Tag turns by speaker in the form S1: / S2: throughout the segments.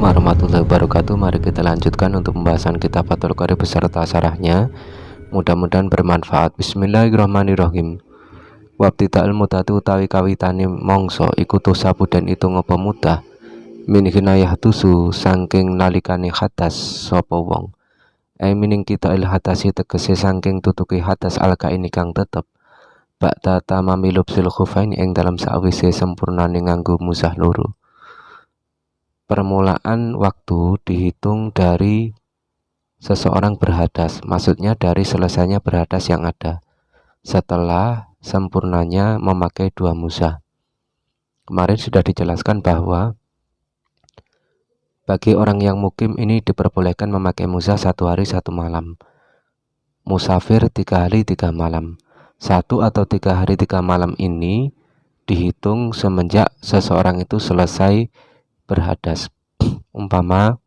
S1: warahmatullahi wabarakatuh. Mari kita lanjutkan untuk pembahasan kitab Fathul Qorib beserta syarahnya. Mudah-mudahan bermanfaat. Bismillahirrahmanirrahim. Wabtida'il mudhatu utawi kawitane mongso iku tusabu den itu ngopo mudah min hinayah tusu saking nalikane hadas sapa wong. Mining kita il hadasi tegese saking tutuki hadas alka ini kang tetep ba'da tamami lubsil khufain ing dalam sawise sempurnane nganggo musah loro. Permulaan waktu dihitung dari seseorang berhadas, maksudnya dari selesainya berhadas yang ada setelah sempurnanya memakai dua musah. Kemarin sudah dijelaskan bahwa bagi orang yang mukim ini diperbolehkan memakai musah 1 hari 1 malam, musafir 3 hari 3 malam. 1 atau 3 hari 3 malam ini dihitung semenjak seseorang itu selesai berhadas. Umpama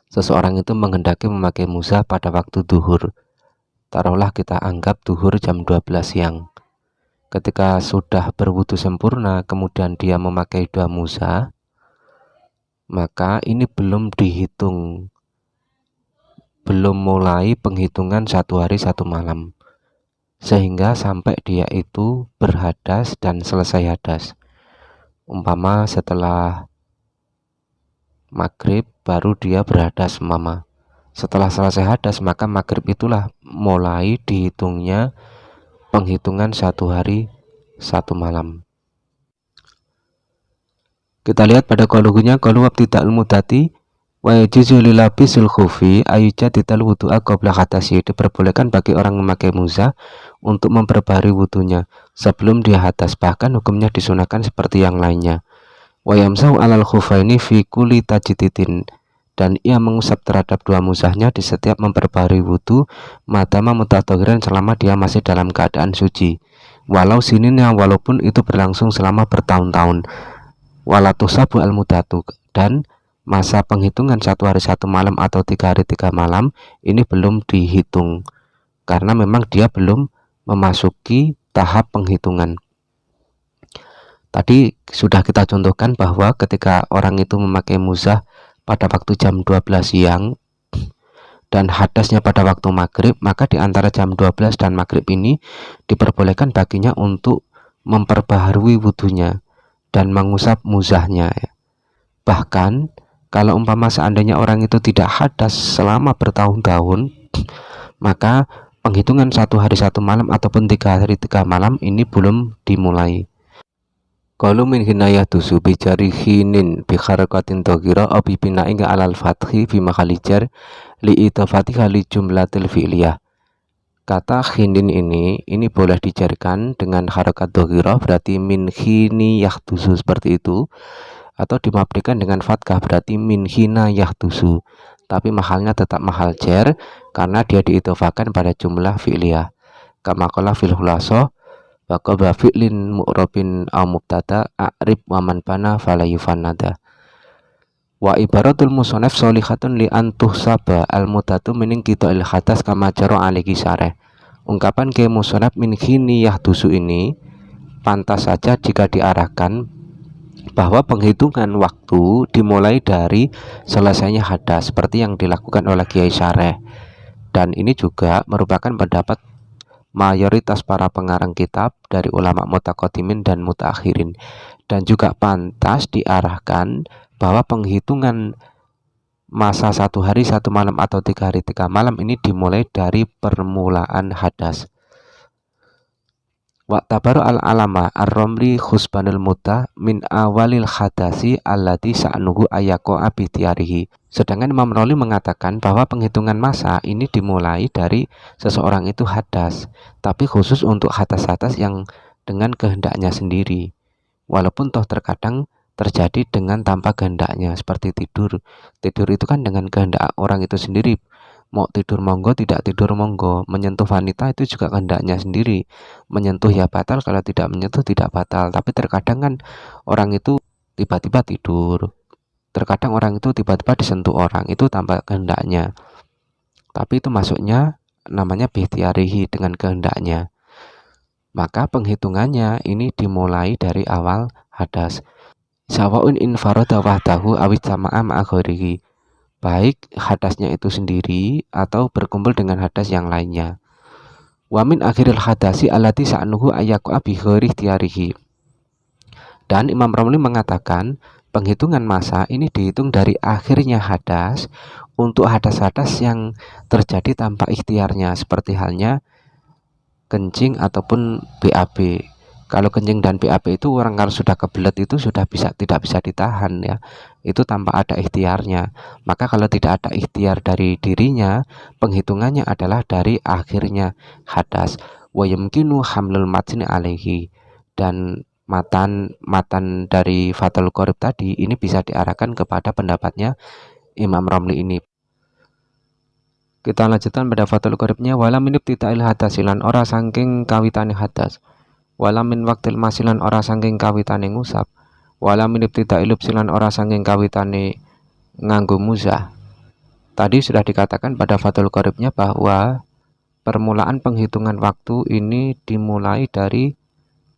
S1: seseorang itu menghendaki memakai musah pada waktu duhur, taruhlah kita anggap duhur jam 12 siang. Ketika sudah berwudu sempurna kemudian dia memakai dua musah, maka ini belum dihitung, belum mulai penghitungan 1 hari 1 malam, sehingga sampai dia itu berhadas dan selesai hadas. Umpama setelah maghrib baru dia berhadas mama. Setelah selesai hadas maka maghrib itulah mulai dihitungnya penghitungan 1 hari 1 malam. Kita lihat pada qauluhunya qalu wabtida'il mudati wa yajuzu lil labisul khufi ayyujadidal wudu'a qabla hadasi. Diperbolehkan bagi orang memakai musah untuk memperbarui wudunya sebelum dia hadas, bahkan hukumnya disunahkan seperti yang lainnya. Wa yamsahu alal khufaini fi kulli tajdidin, dan ia mengusap terhadap dua musahnya di setiap memperbarui wudu madama mutatahhiran selama dia masih dalam keadaan suci, walau sininnya, walaupun itu berlangsung selama bertahun-tahun. Walatusabu al mudatu, dan masa penghitungan 1 hari 1 malam atau 3 hari 3 malam ini belum dihitung karena memang dia belum memasuki tahap penghitungan. Tadi sudah kita contohkan bahwa ketika orang itu memakai musah pada waktu jam 12 siang dan hadasnya pada waktu maghrib, maka di antara jam 12 dan maghrib ini diperbolehkan baginya untuk memperbaharui wudunya dan mengusap musahnya. Bahkan kalau umpama seandainya orang itu tidak hadas selama bertahun-tahun, maka penghitungan 1 hari 1 malam ataupun 3 hari 3 malam ini belum dimulai. Qalu min hinayah tusu bijari hinin bi harakatin dhaghira aw bi bina'in alal fathi fi mahalli jar li idafatiha li jumlatil fi'liyah. Kata hinin ini boleh dijarikan dengan harakat dhaghira, berarti min hini yahtusu seperti itu, atau dimabnikan dengan fathah berarti min hina yahtusu, tapi mahalnya tetap mahal jar karena dia diidhafakan pada jumlah fi'liyah. Kama qala fil khulaso wa qabla fi'lin mu'rabin aw mubtada a'rib wa man bana fala yufannada. Wa ibaratul musannaf sholihatun li antuh saba al mudatu mining kita il hadas kama jaro aliki syareh. Ungkapan ke musannaf min khini yahdusu ini pantas saja jika diarahkan bahwa penghitungan waktu dimulai dari selesainya hadas seperti yang dilakukan oleh Kiai Syareh, dan ini juga merupakan pendapat mayoritas para pengarang kitab dari ulama mutaqaddimin dan mutaakhirin, dan juga pantas diarahkan bahwa penghitungan masa 1 hari 1 malam atau 3 hari 3 malam ini dimulai dari permulaan hadas. Wa tabaru al-alama ar-ramli khusbanul muta min awalil hadasi allati sa'nuhu ayaqo abitiyarihi. Sedangkan Imam Ramli mengatakan bahwa penghitungan masa ini dimulai dari seseorang itu hadas, tapi khusus untuk hadas-hadas yang dengan kehendaknya sendiri, walaupun toh terkadang terjadi dengan tanpa kehendaknya, seperti tidur itu kan dengan kehendak orang itu sendiri, mau tidur monggo, tidak tidur monggo. Menyentuh wanita itu juga kehendaknya sendiri, menyentuh ya batal, kalau tidak menyentuh tidak batal. Tapi terkadang kan orang itu tiba-tiba tidur, terkadang orang itu tiba-tiba disentuh orang, itu tanpa kehendaknya, tapi itu masuknya namanya bihtiarihi, dengan kehendaknya. Maka penghitungannya ini dimulai dari awal hadas. Sawaun infarada wahdahu awit jama'a ma'a ghairihi, baik hadasnya itu sendiri atau berkumpul dengan hadas yang lainnya. Wa min akhiril hadasi allati sa'nuhu ayyaqa bi ghairi ikhtiyarihi. Dan Imam Romli mengatakan penghitungan masa ini dihitung dari akhirnya hadas untuk hadas-hadas yang terjadi tanpa ikhtiarnya, seperti halnya kencing ataupun BAB. Kalau kencing dan BAB itu orang kalau sudah kebelet itu sudah tidak bisa ditahan ya. Itu tanpa ada ikhtiarnya. Maka kalau tidak ada ikhtiar dari dirinya, penghitungannya adalah dari akhirnya hadas. Wa yumkinu hamlul matni alaihi, dan matan dari Fathul Qorib tadi ini bisa diarahkan kepada pendapatnya Imam Romli ini. Kita lanjutkan pada Fathul Qoribnya. Wala min ibtida'il hadas lan ora saking kawitane hadas, wala min waktil masilan ora saking kawitane ngusap, wala min ibtida'il silan ora saking kawitane nganggo muzah. Tadi sudah dikatakan pada Fathul Qoribnya bahwa permulaan penghitungan waktu ini dimulai dari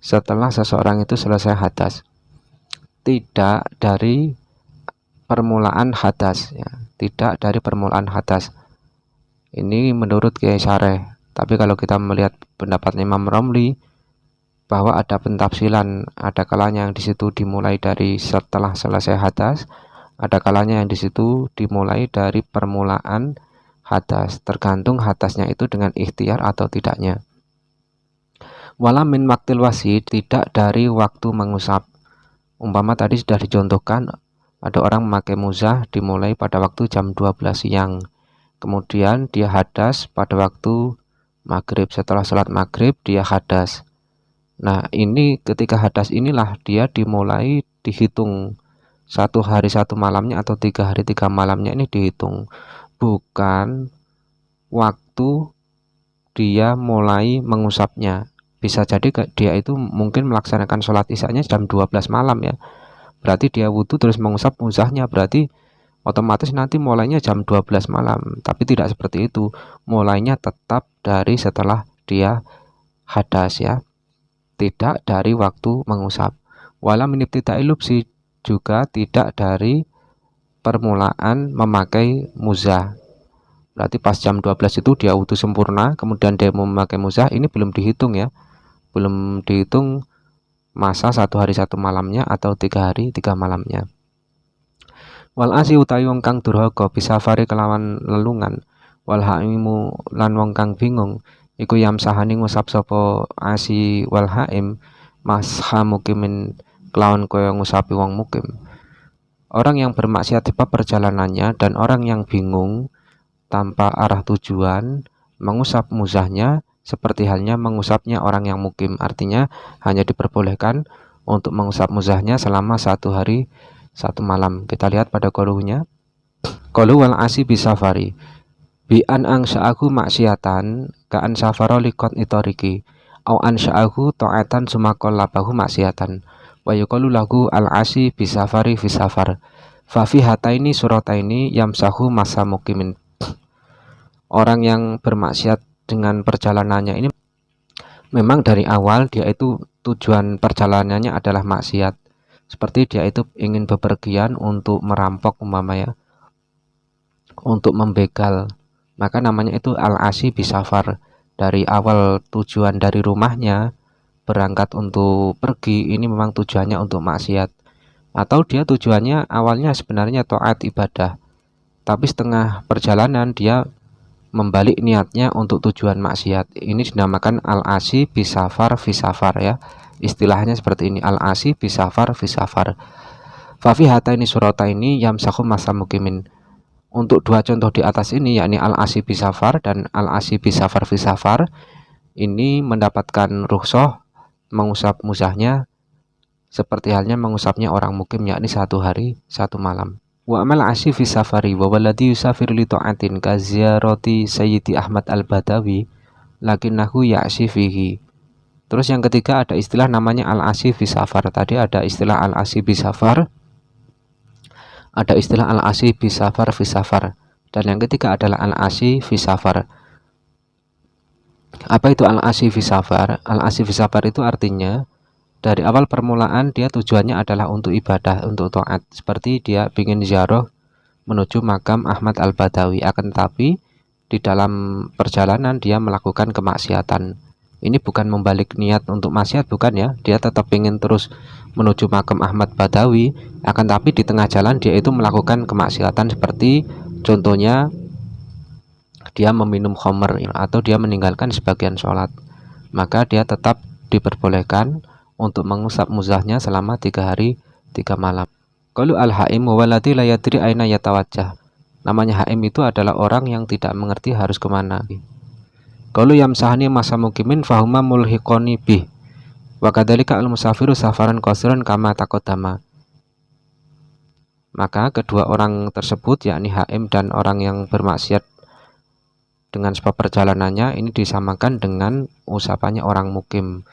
S1: setelah seseorang itu selesai hadas, tidak dari permulaan hadas ya, tidak dari permulaan hadas. Ini menurut Kiai Syareh. Tapi kalau kita melihat pendapat Imam Romli bahwa ada pentafsilan, ada kalanya yang di situ dimulai dari setelah selesai hadas, ada kalanya yang di situ dimulai dari permulaan hadas, tergantung hadasnya itu dengan ikhtiar atau tidaknya. Wala min waktil wasi, tidak dari waktu mengusap. Umpama tadi sudah dicontohkan ada orang memakai muzah dimulai pada waktu jam 12 siang. Kemudian dia hadas pada waktu maghrib, setelah sholat maghrib dia hadas. Nah ini ketika hadas inilah dia dimulai dihitung 1 hari 1 malamnya atau 3 hari 3 malamnya ini dihitung, bukan waktu dia mulai mengusapnya. Bisa jadi dia itu mungkin melaksanakan sholat isyanya jam 12 malam ya, berarti dia wudhu terus mengusap muzahnya, berarti otomatis nanti mulainya jam 12 malam. Tapi tidak seperti itu, mulainya tetap dari setelah dia hadas ya, tidak dari waktu mengusap. Wala min ibtida'il lubsi, juga tidak dari permulaan memakai muzah. Berarti pas jam 12 itu dia wudhu sempurna, kemudian dia memakai muzah, ini belum dihitung ya, belum dihitung masa 1 hari 1 malamnya atau 3 hari 3 malamnya. Wal asi utawi wong kang durhaka bisafari kelawan lelungan, wal haimu lan wong kang bingung iku yamsahani ngusap sapa asi wal haim masha mukimin kelawan kaya ngusapi wong mukim. Orang yang bermaksiat sebab perjalanannya dan orang yang bingung tanpa arah tujuan mengusap muzahnya seperti halnya mengusapnya orang yang mukim. Artinya hanya diperbolehkan untuk mengusap muzahnya selama 1 hari 1 malam. Kita lihat pada qaulunya. Qaulu wal asi bisafari bi an angsha'ahu maksiatan ka an safara liqat itoriki au ansha'ahu ta'atan sumakollabahu maksiatan wa yuqalu lahu al asi bisafari fi safar fa fi hataini surataini yamsahu masa mukimin. Orang yang bermaksiat dengan perjalanannya ini memang dari awal dia itu tujuan perjalanannya adalah maksiat, seperti dia itu ingin bepergian untuk merampok umpamanya, untuk membegal, maka namanya itu al-asi bisafar. Dari awal tujuan dari rumahnya berangkat untuk pergi ini memang tujuannya untuk maksiat, atau dia tujuannya awalnya sebenarnya taat ibadah, tapi setengah perjalanan dia membalik niatnya untuk tujuan maksiat. Ini dinamakan al-asi bisafar fisafar ya. Istilahnya seperti ini, al-asi bisafar fisafar. Fafi hata ini surata ini yamsahu masa mukimin. Untuk 2 contoh di atas ini, yakni al-asi bisafar dan al-asi bisafar fisafar, ini mendapatkan rukhsah mengusap muzahnya seperti halnya mengusapnya orang mukim, yakni 1 hari 1 malam. Wa amal asi fi safari wa waladi yusafir li ta'atin ka ziyarati Sayyidi Ahmad Al-Badawi lakinnahu ya'si fihi. Terus yang ketiga ada istilah namanya al-asi fi safar. Tadi ada istilah al-asi bi safar, ada istilah al-asi bi safar fi safar, dan yang ketiga adalah al-asi fi safar. Apa itu al-asi fi safar? Al-asi fi safar itu artinya Dari awal permulaan dia tujuannya adalah untuk ibadah, untuk taat, seperti dia ingin ziarah menuju makam Ahmad Al-Badawi, akan tetapi di dalam perjalanan dia melakukan kemaksiatan. Ini bukan membalik niat untuk maksiat, bukan ya, dia tetap ingin terus menuju makam Ahmad Badawi, akan tapi di tengah jalan dia itu melakukan kemaksiatan, seperti contohnya dia meminum khamr atau dia meninggalkan sebagian sholat, maka dia tetap diperbolehkan untuk mengusap muzahnya selama 3 hari 3 malam. Qalu al-haim walladzi la yadri aina yatawajjah. Namanya haim itu adalah orang yang tidak mengerti harus kemana. Qalu yamsahani masa mukimin fahuma mulhiqoni bih. Wa kadzalika al-musafiru safaran qasiran kama taqaddama. Maka kedua orang tersebut, yakni haim dan orang yang bermaksiat dengan sebab perjalanannya, ini disamakan dengan usapannya orang mukim.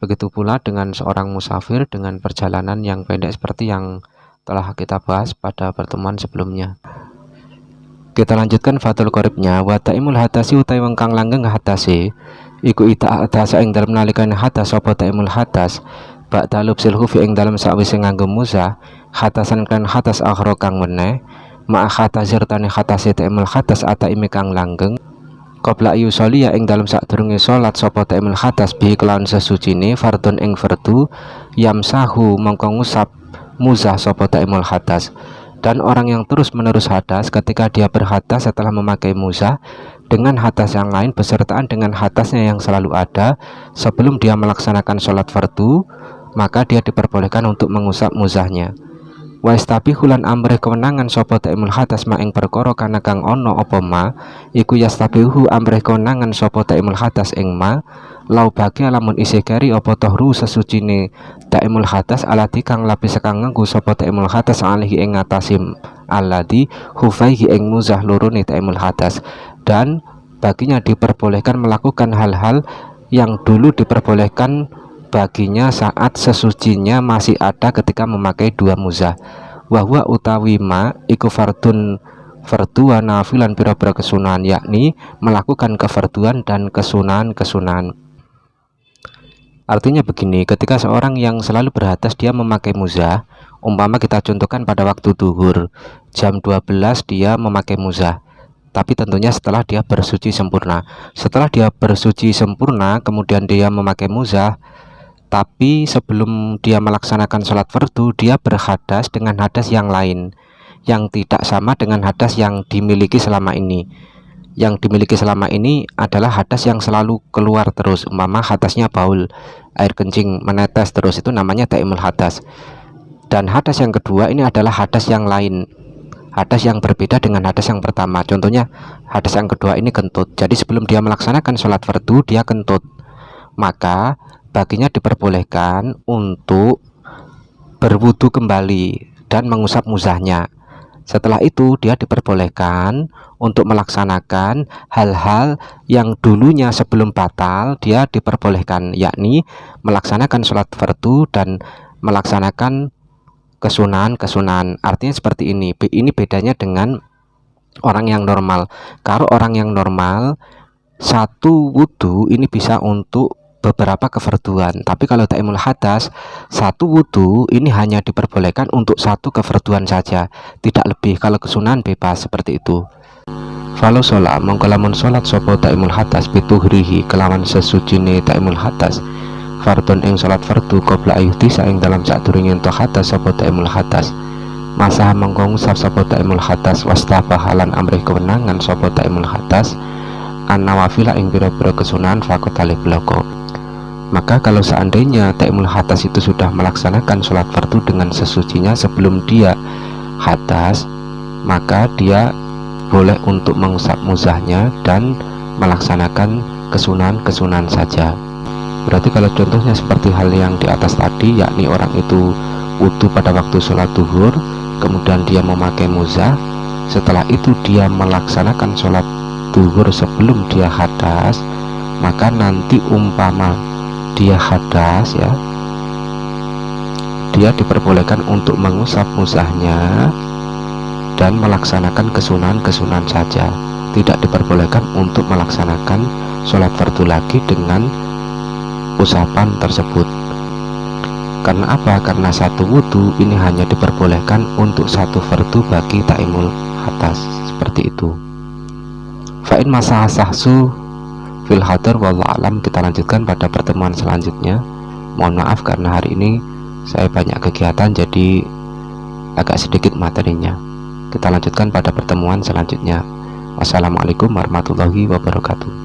S1: Begitu pula dengan seorang musafir dengan perjalanan yang pendek, seperti yang telah kita bahas pada pertemuan sebelumnya. Kita lanjutkan fatul qoribnya. Wa ta'imul hadasi utai wengkang langgeng hadasi iku ita hadasa ing dalem nalikan hadas apa ta'imul hadas ba'da lubsil hufi ing dalem sakwise nganggo musah hadasan kan hadas akhra kang meneh ma'a hadasir tani hadasi ta'imul hadas ata imi kang langgeng qabla yusoli ya ing dalam sadurunge salat sapa ta'imul hadas bi kelawan sesucine fardun ing fardu yamsahu mongko ngusap muzah sapa ta'imul hadas. Dan orang yang terus menerus hadas ketika dia berhadas setelah memakai muzah dengan hadas yang lain besertaan dengan hadasnya yang selalu ada sebelum dia melaksanakan sholat fardu, maka dia diperbolehkan untuk mengusap muzahnya. Wa istabihu lan amrih kewenangan sapa ta'imul hadas ma ing perkara kana kang ana apa ma iku yastabihu amrih kewenangan sapa ta'imul hadas ing ma lau bagi lamun isih keri apa tahru sesucine ta'imul hadas alati kang lapis kang nganggo sapa ta'imul hadas alihi ing ngatasim aladi hufaihi ing muzah lurune ta'imul hadas. Dan baginya diperbolehkan melakukan hal-hal yang dulu diperbolehkan baginya saat sesucinya masih ada ketika memakai 2 muzah. Wahwa utawi ma iku fardun fardu wa nafilan pira-pira kesunahan, yakni melakukan kefarduan dan kesunahan. Artinya begini, ketika seorang yang selalu berhadas dia memakai muzah, umpama kita contohkan pada waktu duhur jam 12 dia memakai muzah, tapi tentunya setelah dia bersuci sempurna. Setelah dia bersuci sempurna kemudian dia memakai muzah, tapi sebelum dia melaksanakan sholat fardu dia berhadas dengan hadas yang lain yang tidak sama dengan hadas yang dimiliki selama ini. Yang dimiliki selama ini adalah hadas yang selalu keluar terus, umpama hadasnya baul, air kencing menetes terus, itu namanya daimul hadas. Dan hadas yang kedua ini adalah hadas yang lain, hadas yang berbeda dengan hadas yang pertama. Contohnya hadas yang kedua ini kentut, jadi sebelum dia melaksanakan sholat fardu dia kentut, maka baginya diperbolehkan untuk berwudu kembali dan mengusap muzahnya. Setelah itu dia diperbolehkan untuk melaksanakan hal-hal yang dulunya sebelum batal dia diperbolehkan, yakni melaksanakan sholat fardu dan melaksanakan kesunahan. Artinya seperti ini. Ini bedanya dengan orang yang normal. Kalau orang yang normal satu wudu ini bisa untuk beberapa kefarduan, tapi kalau ta'imul hadas satu wudu ini hanya diperbolehkan untuk satu kefarduan saja, tidak lebih. Kalau kesunahan bebas seperti itu. Falau sholat mongko lamun sholat sapa ta'imul hadas bituhrihi kelawan sesucine ta'imul hadas fardun ing sholat fardu qabla ayuti saing dalam sadurunge ento hadas sapa ta'imul hadas masa mongko ngusap sapa ta'imul hadas wastafahalan amrih kewenangan sapa ta'imul hadas an-nawafila ing pira-pira kesunahan faqat alif bloko. Maka kalau seandainya ta'imul hadas itu sudah melaksanakan sholat fardu dengan sesucinya sebelum dia hadas, maka dia boleh untuk mengusap muzahnya dan melaksanakan kesunahan saja. Berarti kalau contohnya seperti hal yang di atas tadi, yakni orang itu wudu pada waktu sholat duhur, kemudian dia memakai muzah, setelah itu dia melaksanakan sholat duhur sebelum dia hadas, maka nanti umpama dia hadas ya, dia diperbolehkan untuk mengusap muzahnya dan melaksanakan kesunahan saja, tidak diperbolehkan untuk melaksanakan sholat fardu lagi dengan usapan tersebut. Karena apa? Karena satu wudhu ini hanya diperbolehkan untuk satu fardu bagi taimul hadas, seperti itu. Fa'in masa sahsu fil hadar wallahu alam. Kita lanjutkan pada pertemuan selanjutnya. Mohon maaf karena hari ini saya banyak kegiatan, jadi agak sedikit materinya. Kita lanjutkan pada pertemuan selanjutnya. Wassalamualaikum warahmatullahi wabarakatuh.